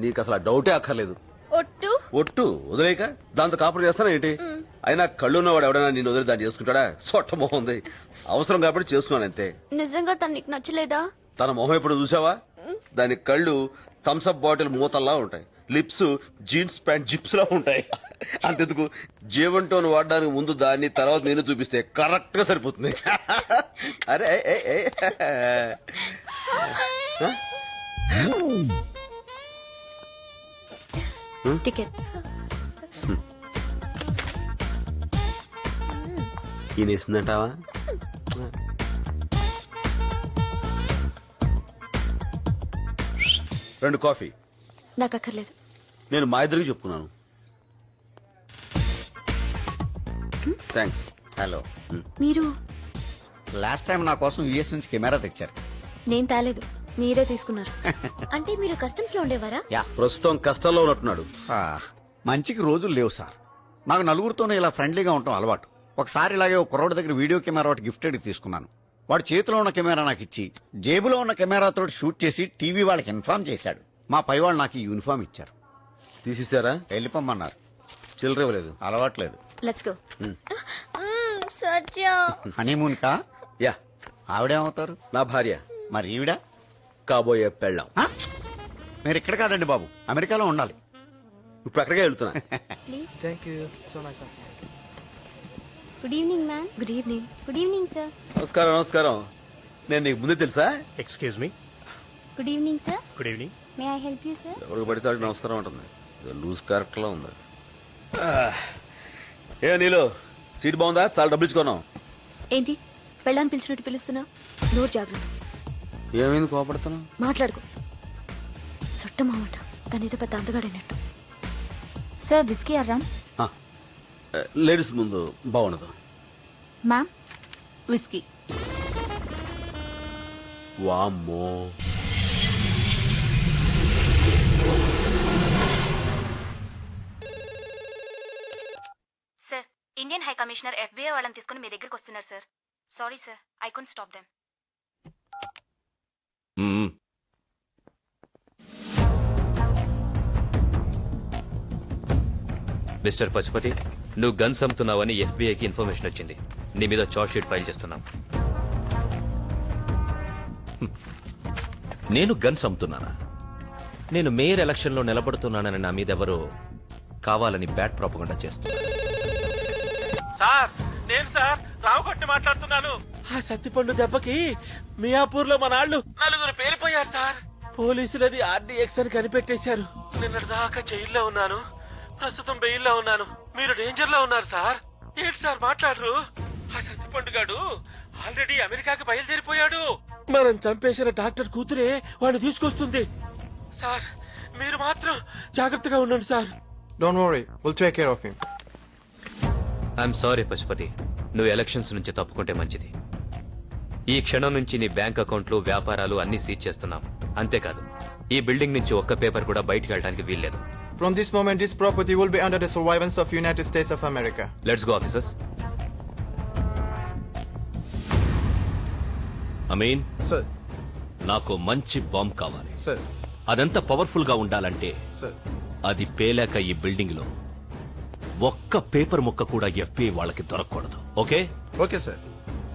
నీకు అసలు ఆ డౌటే అక్కర్లేదు. ఒట్టు ఒట్టు వదిలేక దాంతో కాపురం చేస్తానా ఏంటి? అయినా కళ్ళున్నవాడు ఎవడైనా నేను వదిలి దాన్ని చేసుకుంటాడా? సొట్ట మొహం ఉంది. అవసరం కాబట్టి చేసుకున్నాను అంతే. నిజంగా తను నీకు నచ్చలేదా? తన మొహం ఎప్పుడు చూసావా? దాని కళ్ళు థమ్స్అప్ బాటిల్ మూతల్లా ఉంటాయి, లిప్స్ జీన్స్ ప్యాంట్ జిప్స్ లా ఉంటాయి. అంతెందుకు జీవన్ టోన్ వాడడానికి ముందు దాన్ని, తర్వాత నేను చూపిస్తే కరెక్ట్ గా సరిపోతుంది. అరే టికెట్. ఈయనేసిందంటావా? 2 కాఫీ. నాకు అక్కర్లేదు. నేను మా ఇద్దరికి చెప్పుకున్నాను. థ్యాంక్స్. హలో, మీరు లాస్ట్ టైం నా కోసం యుఎస్ నుంచి కెమెరా తెచ్చారు. నేను తేలేదు, మీరే తీసుకున్నారు. అంటే మీరు కస్టమ్స్ లో ఉండేవారా? యా, ప్రస్తుతం కష్టంలో ఉన్నట్టున్నాడు. మంచికి రోజులు లేవు సార్. నాకు నలుగురితోనే ఇలా ఫ్రెండ్లీగా ఉండటం అలవాటు. ఒకసారి ఇలాగే ఒక కుర్రోడి దగ్గర వీడియో కెమెరా ఒకటి గిఫ్టెడ్ తీసుకున్నాను. వాడు చేతిలో ఉన్న కెమెరా నాకు ఇచ్చి జేబులో ఉన్న కెమెరాతో షూట్ చేసి టీవీ వాళ్ళకి ఇన్ఫార్మ్ చేశాడు. మా పై వాళ్ళు నాకు ఈ యూనిఫామ్ ఇచ్చారు. తీసేశారా? వెళ్ళిపోమన్నారు. చిల్లర ఇవ్వలేదు. అలవాట్లేదు. Let's go. సత్య హనీమూన్ కా? యా. ఆవిడేమవుతారు? నా భార్య. మరి ఈవిడ? కాబోయే పెళ్ళాం. మీరు ఇక్కడ కాదండి బాబు, అమెరికాలో ఉండాలి. ఇప్పుడు అక్కడికే వెళ్తున్నా. Please. Thank you. So nice of you. Good evening ma'am. Good evening. Good evening sir. నమస్కారం. నమస్కారం. నేను నీకు ముందే తెలుసా? Excuse me. Good evening sir. Good evening. May I help you sir? ఎవరికి పడితే వాడికి నమస్కారం ఉంటుంది. లూజ్ క్యారెక్టర్ లా ఉంది. ఏ నీలో సీట్ బాగుందా? చాలా డబ్బులు ఇచ్చుకున్నాం. ఏంటి పెళ్ళాన్ని పిలిచినట్టు పిలుస్తున్నా? నోరు జాగ్రత్త. ఏమైంది కోపడుతున్నావు? మాట్లాడుకో. చుట్టమామట దానితో పెద్ద అందగాడైనట్టు. సార్ విస్కీ అర్రామ్. లేడీస్ ముందు బాగుండదు. Ma'am whisky. వామ్మో. Sir, Indian high commissioner FBI వాళ్ళని తీసుకుని మీ దగ్గరికి వస్తున్నారు sir. Sorry sir, I could stop them. Mister Pashupati, నువ్వు గన్స్ అమ్ముతున్నావని FBIకి ఇన్ఫర్మేషన్ వచ్చింది. నీ మీద చార్జ్ షీట్ ఫైల్ చేస్తున్నాం. నేను గన్స్ అమ్ముతున్నానా? నేను మేయర్ ఎలక్షన్ లో నిలబడుతున్నానని నా మీద ఎవరో కావాలని బ్యాడ్ ప్రాపగండా చేస్తున్నారు. సార్, నేను సార్ రావుగొట్టి మాట్లాడుతున్నాను. ఆ సత్తిపండు దెబ్బకి మియాపూర్ లో మన వాళ్ళు 4 పేలిపోయారు సార్. పోలీసులది RDX అని కనిపెట్టేశారు. నిన్నటి దాకా జైల్లో ఉన్నాను, ప్రస్తుతం బెయిల్లో ఉన్నాను. మీరు డేంజర్ లో ఉన్నారు సార్. ఏంటి సార్ మాట్లాడరు? ఆ సత్తిపండు గాడు ఆల్రెడీ అమెరికాకి బయలుదేరిపోయాడు. మనం చంపేసిన డాక్టర్ కూతురే వాడిని తీసుకొస్తుంది. సార్ మీరు మాత్రం జాగ్రత్తగా ఉండండి sir. Don't worry, we'll take care of him. I'm sorry Pashupati, నువ్వు ఎలక్షన్స్ నుంచి తప్పుకుంటే మంచిది. ఈ క్షణం నుంచి నీ బ్యాంక్ అకౌంట్లు, వ్యాపారాలు అన్ని సీజ్ చేస్తున్నాం. అంతేకాదు, ఈ బిల్డింగ్ నుంచి ఒక్క పేపర్ కూడా బయటకు వెళ్ళడానికి వీల్లేదు. From this moment, this property will be under the surveillance of United States of America. Let's go officers. Amin, Sir, నాకు మంచి బాంబ్ కావాలి. sir, అదంత పవర్ఫుల్ గా ఉండాలంటే sir. అది పేలాక ఈ బిల్డింగ్ లో ఒక్క పేపర్ ముక్క కూడా FBI వాళ్ళకి దొరకకూడదు. Okay? Okay, sir.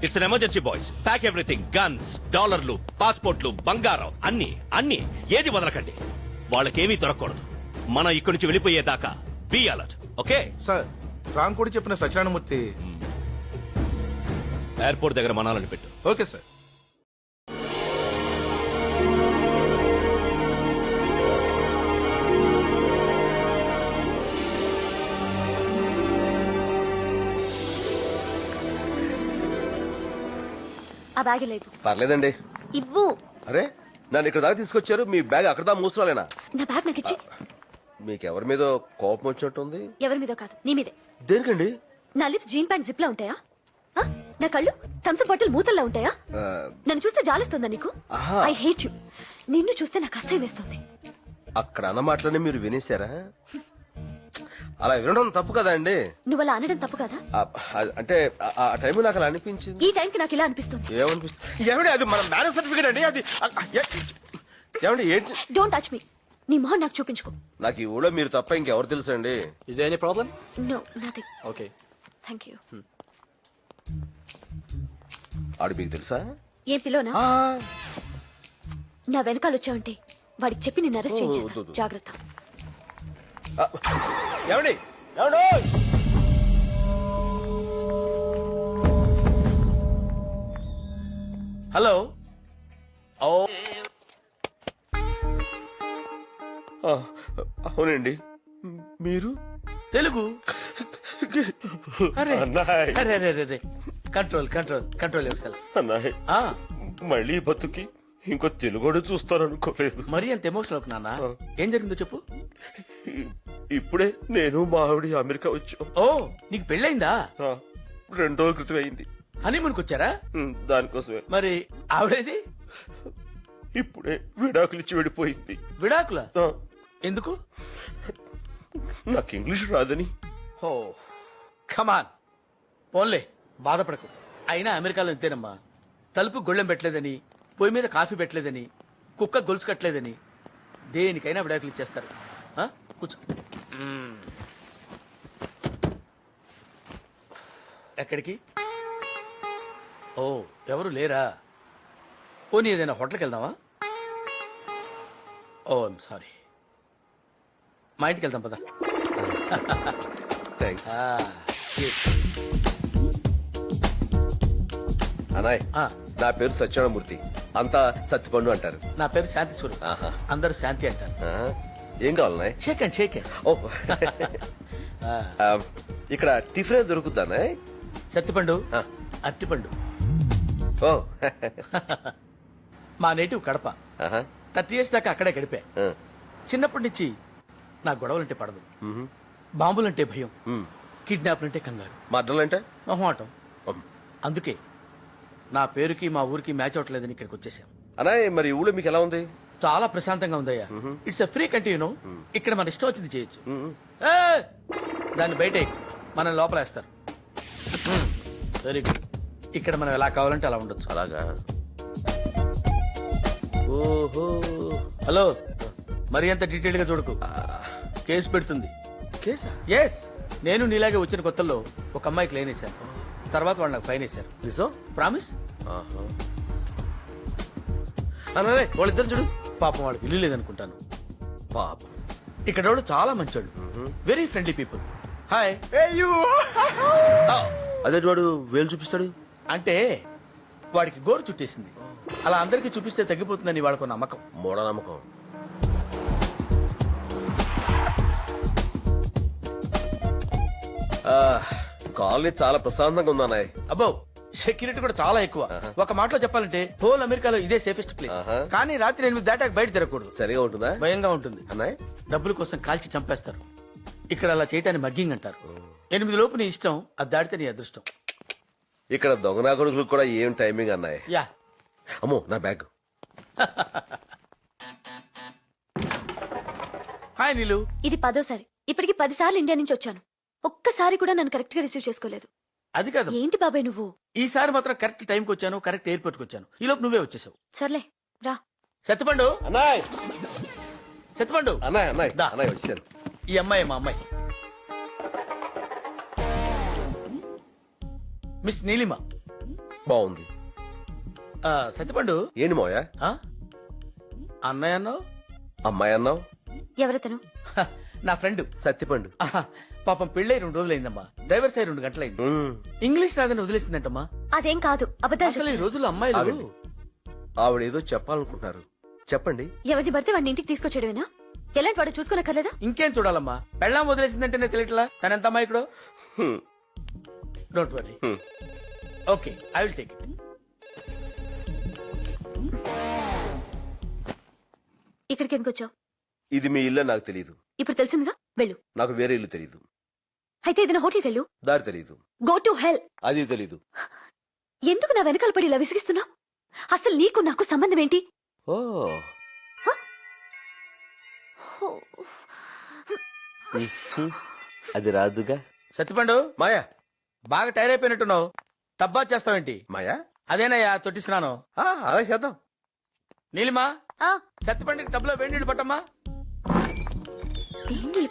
It's an emergency boys. Pack everything. Guns, డాలర్లు, పాస్పోర్ట్లు, బంగారం అన్ని అన్ని ఏది వదలకండి. వాళ్ళకేమీ దొరకకూడదు. మనం ఇక్కడి నుంచి వెళ్ళిపోయేదాకా be alert. Okay? Sir, Ram కూడా చెప్పిన సత్యనారాయణమూర్తి ఎయిర్పోర్ట్ దగ్గర మనాలని పెట్టు. Okay sir. ఆ బ్యాగ్ లేదు. పర్లేదండి. ఇవ్వు. అరే, నన్ను ఇక్కడ దాకా తీసుకొచ్చారు, మీ బ్యాగ్ అక్కడ దాకా మూస్తున్నాలేనా? నా బ్యాగ్ నాకు ఇచ్చి. మీకెవరి మీద కోపం వచ్చినట్టుంది? ఎవరి మీద కాదు, నీ మీదే. దేనికండి? నా లిప్స్ జీన్ ప్యాంట్ జిప్ లా ఉంటాయా? నా కళ్ళు థమ్స్అప్ బాటిల్ మూతల్లా ఉంటాయా? నన్ను చూస్తే జాలిస్తుందా నీకు? I hate you. నిన్ను చూస్తే నాకు అసహ్యం వేస్తుంది. అక్కడ అన్న మాటలనే మీరు వినేశారా? అలా వినడం తప్పు కదా అండి. నువ్వు అలా అనడం తప్పు కదా? అంటే ఆ టైం నాకు అలా అనిపించింది. ఈ టైంకి నాకు ఇలా అనిపిస్తుంది. ఏమనిపిస్తుంది? ఏమండి, అది మన మ్యారేజ్ సర్టిఫికేట్ అండి. అది ఏమండి ఏంటి? Don't touch me. నీ మొహం నాకు చూపించుకో. నాకు ఈ ఊళ్ళో మీరు తప్ప ఇంకెవరు తెలుసండి? Is there any problem? No nothing. Okay. Thank you. ఆడు మీకు తెలుసా? ఏం పిలోనా? నా వెనకాల వచ్చావంటే వాడికి చెప్పి నిన్ను అరెస్ట్ చేయించేస్తా. వద్దు. జాగ్రత్త. ఏమండి ఏమండి హలో. ఓ అవునండి. మీరు తెలుగు. అరే అన్నాయ్ అరే అరే అరే control control control yourself. అన్నాయ్ మళ్ళీ బతుకి ఇంకో తెలుగుడు చూస్తారనుకోలేదు. మరీ అంత ఎమోషనల్ అవుతున్నా నాన్న. ఏం జరిగిందో చెప్పు. ఇప్పుడే నేను మా ఆవిడ అమెరికా వచ్చాం. ఓ నీకు పెళ్ళైందా? 2 రోజుల క్రితం అయింది. హనీమూన్కి వచ్చారా? దానికోసమే మరి ఆవిడేది? ఇప్పుడే విడాకులు ఇచ్చి వెళ్ళిపోయింది. విడాకుల? ఆ, ఎందుకు? నాకు ఇంగ్లీష్ రాదని. ఓ కమాన్ పోన్లే బాధపడకు. అయినా అమెరికాలో ఇంతేనమ్మా. తలుపు గొళ్ళెం పెట్టలేదని, పొయ్యి మీద కాఫీ పెట్టలేదని, కుక్క గొలుసు కట్టలేదని దేనికైనా విడాకులు ఇచ్చేస్తారు. ఆ? కూర్చో. ఎక్కడికి? ఓ ఎవరు లేరా? పోనీ ఏదైనా హోటల్కి వెళ్దామా? ఓ ఐమ్ సారీ. మా ఇంటికి వెళ్దాం పదా. Thanks annoy. నా పేరు సత్యనారాయణమూర్తి, అంతా సత్తిపండు అంటారు. నా పేరు శాంతి స్వరూప్, ఆహా. అందరూ శాంతి అంటారు. ఏం కావాలన్నాయ్? Shake and shake and. ఓ ఇక్కడ టిఫిన్ దొరుకుతానా? సత్తిపండు, ఆ. అట్టిపండు. ఓ మా నేటివ్ కడప. ఆహా. 30 years దాకా అక్కడే గడిపా. ఆ. చిన్నప్పటి నుంచి నా గొడవలంటే పడదు, మ్మ్. బాంబులంటే భయం, మ్మ్. కిడ్నాప్లంటే కంగారు, మడ్డలంటే మొహమాటం. అందుకే నా పేరుకి మా ఊరికి మ్యాచ్ అవట్లేదని ఇక్కడికి వచ్చేసాం. అనాయ్ మరి ఊళ్ళో మీకు ఎలా ఉంది? చాలా ప్రశాంతంగా ఉందయ్యా. It's a free country, you know. ఇక్కడ మన ఇష్టం వచ్చింది చేయొచ్చు. మ్మ్. ఏయ్! దాన్ని బయట మనం లోపలేస్తారు. Very good. ఇక్కడ మనం ఎలా కావాలంటే అలా ఉండొచ్చు. అలాగా? ఓహో. హలో, మరి అంత డీటెయిల్ గా చూడకు, కేసు పెడుతుంది. కేసా? ఎస్, నేను నీలాగే వచ్చిన కొత్తల్లో ఒక అమ్మాయికి లైన్ వేశాను. తర్వాత వాళ్ళు నాకు ఫైన్ వేశారు. నిజం? ప్రామిస్. ఆహా. అనాయ్ వాళ్ళిద్దరు చూడు. పాపం వాళ్ళకి ఇల్లు లేదనుకుంటాను. పాపం. ఇక్కడ వాళ్ళు చాలా మంచోళ్ళు, వెరీ ఫ్రెండ్లీ పీపుల్. హాయ్. అదే వాడు వేలు చూపిస్తాడు. అంటే వాడికి గోరు చుట్టేసింది. అలా అందరికీ చూపిస్తే తగ్గిపోతుందని వాళ్ళకు నమ్మకం. మూఢనమ్మకం. కాలనీ చాలా ప్రశాంతంగా ఉంది అన్నాయ్. అబ్బో, సెక్యూరిటీ కూడా చాలా ఎక్కువ. ఒక మాటలో చెప్పాలంటే హోల్ అమెరికాలో ఇదే సేఫెస్ట్ ప్లేస్. ఆహా. కానీ రాత్రి 8 దాటాక బయట తిరగకూడదు, సరిగా ఉంటుందా? భయంగా ఉంటుంది. అన్నాయ్ డబ్బుల కోసం కాల్చి చంపేస్తారు. ఇక్కడ అలా చేయటాన్ని మగ్గింగ్ అంటారు. 8 లోపు నీ ఇష్టం, అది దాటితే నీ అదృష్టం. ఇక్కడ దొంగనా కొడుకులకు కూడా ఏం టైమింగ్ అన్నాయ్. యా. అమ్మో నా బ్యాగ్. హాయ్ నీలు. ఇది 10వ సారి. ఇప్పటికి 10 సార్లు ఇండియా నుంచి వచ్చాను. ఒక్కసారి కూడా నన్ను కరెక్ట్ గా రిసీవ్ చేసుకోలేదు. అది కాదు, ఏంటి బాబాయ్ నువ్వు? ఈసారి మాత్రం కరెక్ట్ టైంకి వచ్చాను, కరెక్ట్ ఎయిర్పోర్ట్ కి వచ్చాను. ఈ లోపు నువ్వే వచ్చేసావు. సర్లే రా. సత్తిపండు, అన్నాయ్ సత్తిపండు. అన్నాయ్ అన్నాయ్ దా. అన్నాయ్ వచ్చాను. ఈ అమ్మాయి మా అమ్మాయి, మిస్ నీలిమ. బాగుంది. సత్తిపండు. ఏంటి మోయా? ఆ? అన్నయ్య అన్నావు? అమ్మాయి అన్నావు? ఎవరతను? హ, నా ఫ్రెండ్. సత్తిపండు. పాపం పెళ్ళై 2 రోజులైందమ్మా. డ్రైవర్ సై 2 గంటలైంది. ఇంగ్లీష్ రాదని వదిలేసిందంటమ్మా. అదేం కాదు, అబద్ధాలు అసలు ఈ చెప్తున్నావు. రోజుల్లో అమ్మాయిలు ఆవిడ. ఆవిడేదో చెప్పాలనుకుంటున్నారు, చెప్పండి. ఎవరిని పడితే వాడిని ఇంటికి తీసుకొచ్చేయడమేనా? ఎలాంటి వాడు చూసుకోనక్కర్లేదా? ఇంకేం చూడాలమ్మా, పెళ్ళాం వదిలేసిందంటేనే తెలియట్లా తనెంత అమ్మాయికుడు. Hmm. Don't worry. Hmm. Okay, I will take it. ఇక్కడికి ఎందుకు వచ్చావు? ఇది మీ ఇల్లు నాకు తెలియదు. ఇప్పుడు తెలిసిందిగా, వెళ్ళు. నాకు వేరే ఇల్లు తెలియదు. అయితే ఏదైనా హోటల్కి వెళ్ళు. దారి తెలియదు. Go to hell. అది తెలీదు. ఎందుకు నా వెనకాల పడి ఇలా విసిగిస్తున్నావు? అసలు నీకు నాకు సంబంధం ఏంటి? ఓ అది రాదుగా. సత్తిపండు, మాయా బాగా టైర్ అయిపోయినట్టున్నావు. టబ్బా చేస్తావేంటి? మాయా అదేనయ్యా తొట్టిస్తున్నాను. అలా చేద్దాం. నీలిమా, ఆ, సత్తిపండుకి టబ్లో వేడి నీళ్ళు పట్టమ్మా.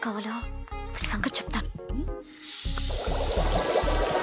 కావాలో వాడి సంగతి చెప్తాను.